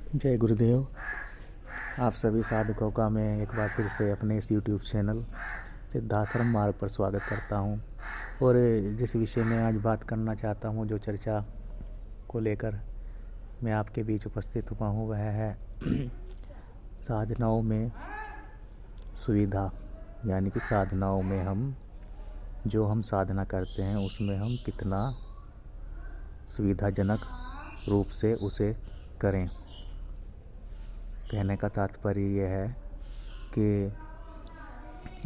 जय गुरुदेव। आप सभी साधकों का मैं एक बार फिर से अपने इस YouTube चैनल सिद्धाश्रम मार्ग पर स्वागत करता हूं। और जिस विषय में आज बात करना चाहता हूं, जो चर्चा को लेकर मैं आपके बीच उपस्थित हुआ हूं, वह है साधनाओं में सुविधा। यानी कि साधनाओं में हम साधना करते हैं उसमें हम कितना सुविधाजनक रूप से उसे करें। कहने का तात्पर्य यह है कि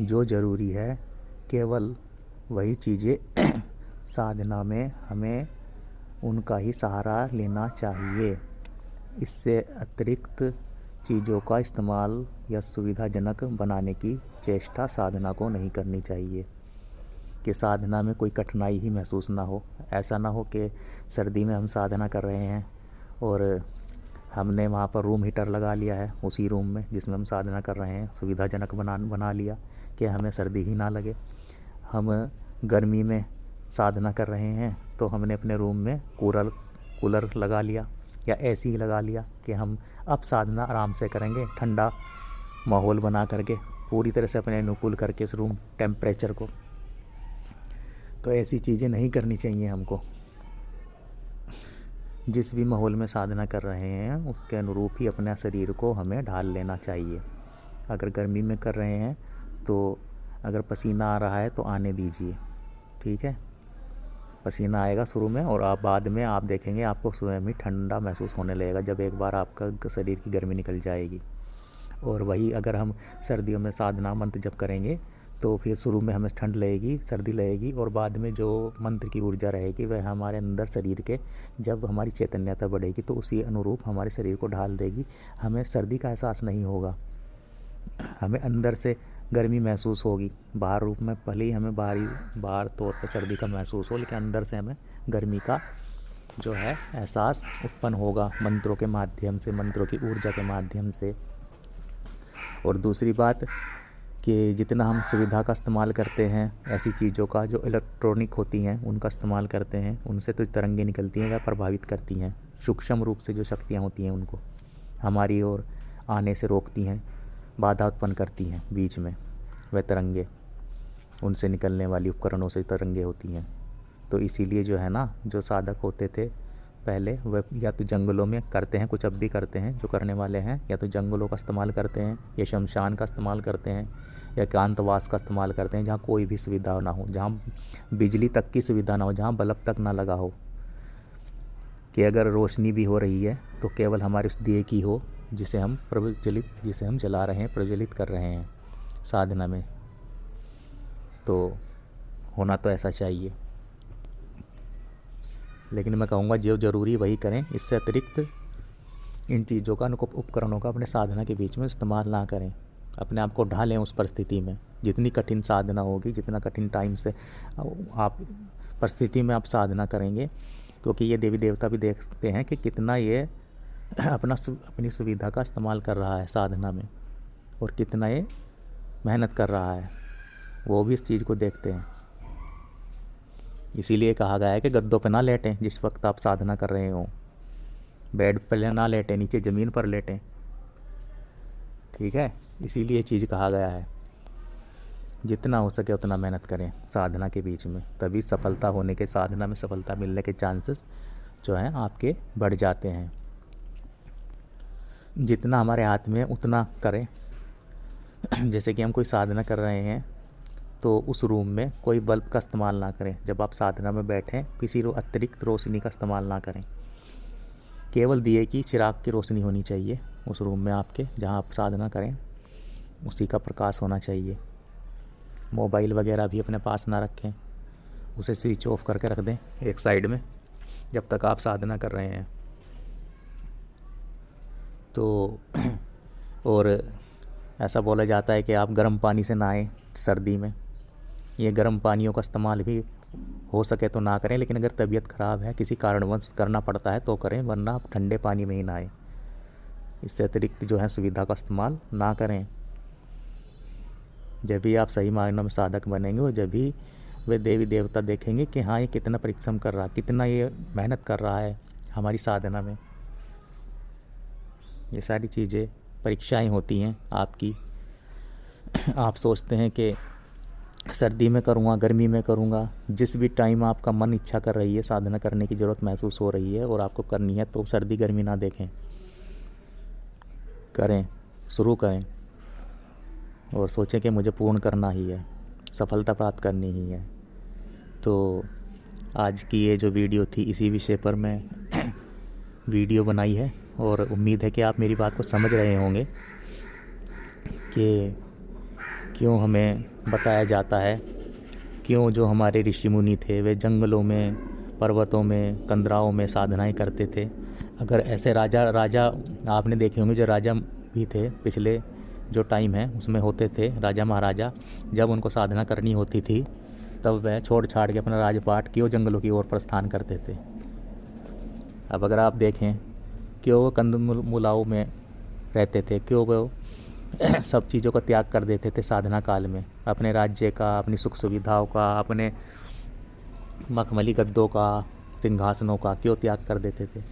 जो ज़रूरी है केवल वही चीज़ें साधना में हमें उनका ही सहारा लेना चाहिए। इससे अतिरिक्त चीज़ों का इस्तेमाल या सुविधाजनक बनाने की चेष्टा साधना को नहीं करनी चाहिए। कि साधना में कोई कठिनाई ही महसूस ना हो। ऐसा ना हो कि सर्दी में हम साधना कर रहे हैं और हमने वहाँ पर रूम हीटर लगा लिया है, उसी रूम में जिसमें हम साधना कर रहे हैं सुविधाजनक बना लिया कि हमें सर्दी ही ना लगे। हम गर्मी में साधना कर रहे हैं तो हमने अपने रूम में कूलर लगा लिया या एसी ही लगा लिया कि हम अब साधना आराम से करेंगे, ठंडा माहौल बना करके पूरी तरह से अपने अनुकूल करके इस रूम टेम्परेचर को। तो ऐसी चीज़ें नहीं करनी चाहिए हमको। जिस भी माहौल में साधना कर रहे हैं उसके अनुरूप ही अपने शरीर को हमें ढाल लेना चाहिए। अगर गर्मी में कर रहे हैं तो अगर पसीना आ रहा है तो आने दीजिए, ठीक है। पसीना आएगा शुरू में और आप बाद में आप देखेंगे आपको स्वयं ही ठंडा महसूस होने लगेगा जब एक बार आपका शरीर की गर्मी निकल जाएगी। और वही अगर हम सर्दियों में साधना मंत्र जप करेंगे तो फिर शुरू में हमें ठंड लगेगी, सर्दी लगेगी और बाद में जो मंत्र की ऊर्जा रहेगी वह हमारे अंदर शरीर के, जब हमारी चैतन्यता बढ़ेगी तो उसी अनुरूप हमारे शरीर को ढाल देगी। हमें सर्दी का एहसास नहीं होगा, हमें अंदर से गर्मी महसूस होगी। बाहर रूप में भले ही हमें बाहर तौर पर सर्दी का महसूस हो, लेकिन अंदर से हमें गर्मी का जो है एहसास उत्पन्न होगा मंत्रों के माध्यम से, मंत्रों की ऊर्जा के माध्यम से। और दूसरी बात कि जितना हम सुविधा का इस्तेमाल करते हैं, ऐसी चीज़ों का जो इलेक्ट्रॉनिक होती हैं उनका इस्तेमाल करते हैं, उनसे तो तरंगें निकलती हैं, वह प्रभावित करती हैं। सूक्ष्म रूप से जो शक्तियाँ होती हैं उनको हमारी ओर आने से रोकती हैं, बाधा उत्पन्न करती हैं बीच में। वह तरंगे उनसे निकलने वाली उपकरणों से तरंगे होती हैं। तो इसीलिए जो है ना, जो साधक होते थे पहले वह या तो जंगलों में करते हैं, कुछ अब भी करते हैं जो करने वाले हैं, या तो जंगलों का इस्तेमाल करते हैं या शमशान का इस्तेमाल करते हैं या एकांतवास का इस्तेमाल करते हैं, जहाँ कोई भी सुविधा ना हो, जहाँ बिजली तक की सुविधा ना हो, जहाँ बल्ब तक ना लगा हो, कि अगर रोशनी भी हो रही है तो केवल हमारे उस दिए की हो जिसे हम जला रहे हैं, प्रज्वलित कर रहे हैं साधना में। तो होना तो ऐसा चाहिए। लेकिन मैं कहूँगा जो ज़रूरी वही करें, इससे अतिरिक्त इन चीज़ों का, उपकरणों का अपने साधना के बीच में इस्तेमाल ना करें। अपने आप को ढालें उस परिस्थिति में। जितनी कठिन साधना होगी, जितना कठिन टाइम से आप परिस्थिति में आप साधना करेंगे, क्योंकि ये देवी देवता भी देखते हैं कि कितना ये अपनी सुविधा का इस्तेमाल कर रहा है साधना में और कितना ये मेहनत कर रहा है, वो भी इस चीज़ को देखते हैं। इसीलिए कहा गया है कि गद्दों पे ना लेटें जिस वक्त आप साधना कर रहे हो, बेड पर ना लेटें, नीचे ज़मीन पर लेटें, ठीक है। इसीलिए चीज़ कहा गया है जितना हो सके उतना मेहनत करें साधना के बीच में, तभी सफलता होने के, साधना में सफलता मिलने के चांसेस जो हैं आपके बढ़ जाते हैं। जितना हमारे हाथ में उतना करें। जैसे कि हम कोई साधना कर रहे हैं तो उस रूम में कोई बल्ब का इस्तेमाल ना करें। जब आप साधना में बैठें किसी अतिरिक्त रोशनी का इस्तेमाल ना करें, केवल दिए की, चिराग की रोशनी होनी चाहिए उस रूम में आपके, जहां आप साधना करें उसी का प्रकाश होना चाहिए। मोबाइल वगैरह भी अपने पास ना रखें, उसे स्विच ऑफ करके रख दें एक साइड में जब तक आप साधना कर रहे हैं। तो और ऐसा बोला जाता है कि आप गर्म पानी से नहाएं सर्दी में। ये गर्म पानियों का इस्तेमाल भी हो सके तो ना करें, लेकिन अगर तबीयत ख़राब है, किसी कारणवश करना पड़ता है तो करें, वरना आप ठंडे पानी में ही नहाएं। इससे अतिरिक्त जो है सुविधा का इस्तेमाल ना करें। जब भी आप सही मायनों में साधक बनेंगे और जब भी वे देवी देवता देखेंगे कि हाँ ये कितना परिश्रम कर रहा है, कितना ये मेहनत कर रहा है हमारी साधना में। ये सारी चीज़ें परीक्षाएं होती हैं आपकी। आप सोचते हैं कि सर्दी में करूँगा, गर्मी में करूँगा, जिस भी टाइम आपका मन इच्छा कर रही है, साधना करने की ज़रूरत महसूस हो रही है और आपको करनी है, तो सर्दी गर्मी ना देखें, करें, शुरू करें और सोचें कि मुझे पूर्ण करना ही है, सफलता प्राप्त करनी ही है। तो आज की ये जो वीडियो थी, इसी विषय पर मैं वीडियो बनाई है और उम्मीद है कि आप मेरी बात को समझ रहे होंगे कि क्यों हमें बताया जाता है, क्यों जो हमारे ऋषि मुनि थे वे जंगलों में, पर्वतों में, कंदराओं में साधनाएं करते थे। अगर ऐसे राजा आपने देखे होंगे, जो राजा भी थे पिछले जो टाइम है उसमें होते थे, राजा महाराजा, जब उनको साधना करनी होती थी तब वह छोड़ छाड़ के अपना राजपाट क्यों जंगलों की ओर प्रस्थान करते थे। अब अगर आप देखें, क्यों वो कंदमूलाओं में रहते थे, क्यों वो सब चीज़ों का त्याग कर देते थे साधना काल में, अपने राज्य का, अपनी सुख सुविधाओं का, अपने मखमली गद्दों का, सिंहासनों का क्यों त्याग कर देते थे?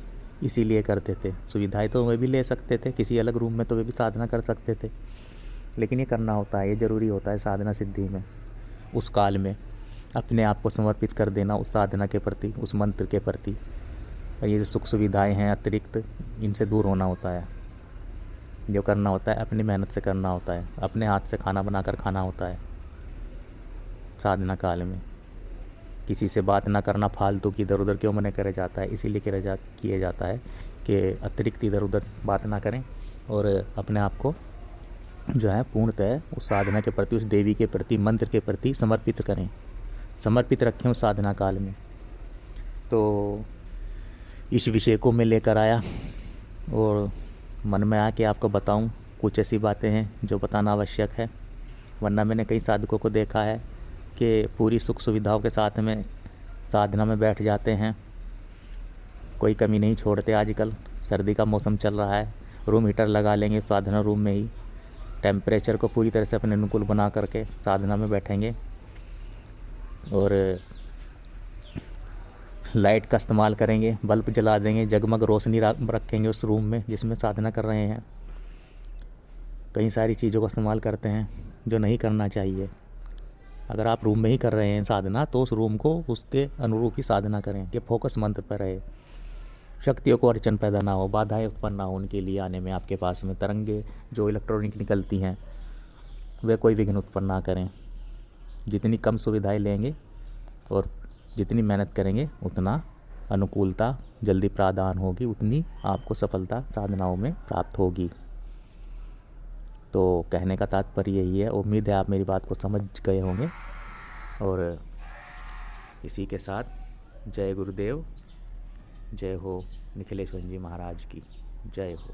इसीलिए करते थे, सुविधाएं तो वे भी ले सकते थे, किसी अलग रूम में तो वे भी साधना कर सकते थे, लेकिन ये करना होता है, ये ज़रूरी होता है साधना सिद्धि में, उस काल में अपने आप को समर्पित कर देना उस साधना के प्रति, उस मंत्र के प्रति। और ये जो सुख सुविधाएं हैं अतिरिक्त, इनसे दूर होना होता है। जो करना होता है अपनी मेहनत से करना होता है, अपने हाथ से खाना बनाकर खाना होता है साधना काल में। किसी से बात ना करना, फालतू की इधर उधर क्यों मना किया जाता है? इसीलिए किया जाता है कि अतिरिक्त इधर उधर बात ना करें और अपने आप को जो है पूर्णतः उस साधना के प्रति, उस देवी के प्रति, मंत्र के प्रति समर्पित करें, समर्पित रखें उस साधना काल में। तो इस विषय को मैं लेकर आया और मन में आया कि आपको बताऊं। कुछ ऐसी बातें हैं जो बताना आवश्यक है, वरना मैंने कई साधकों को देखा है कि पूरी सुख सुविधाओं के साथ में साधना में बैठ जाते हैं, कोई कमी नहीं छोड़ते। आजकल सर्दी का मौसम चल रहा है, रूम हीटर लगा लेंगे साधना रूम में ही, टेम्परेचर को पूरी तरह से अपने अनुकूल बना करके साधना में बैठेंगे और लाइट का इस्तेमाल करेंगे, बल्ब जला देंगे, जगमग रोशनी रखेंगे उस रूम में जिसमें साधना कर रहे हैं। कई सारी चीज़ों का इस्तेमाल करते हैं जो नहीं करना चाहिए। अगर आप रूम में ही कर रहे हैं साधना, तो उस रूम को उसके अनुरूप ही साधना करें कि फोकस मंत्र पर रहे, शक्तियों को अड़चन पैदा ना हो, बाधाएं उत्पन्न ना हो उनके लिए आने में। आपके पास में तरंगे जो इलेक्ट्रॉनिक निकलती हैं वे कोई विघ्न उत्पन्न ना करें। जितनी कम सुविधाएं लेंगे और जितनी मेहनत करेंगे उतना अनुकूलता जल्दी प्रदान होगी, उतनी आपको सफलता साधनाओं में प्राप्त होगी। तो कहने का तात्पर्य यही है। उम्मीद है आप मेरी बात को समझ गए होंगे और इसी के साथ जय गुरुदेव, जय हो निखिलेश्वर जी महाराज की, जय हो।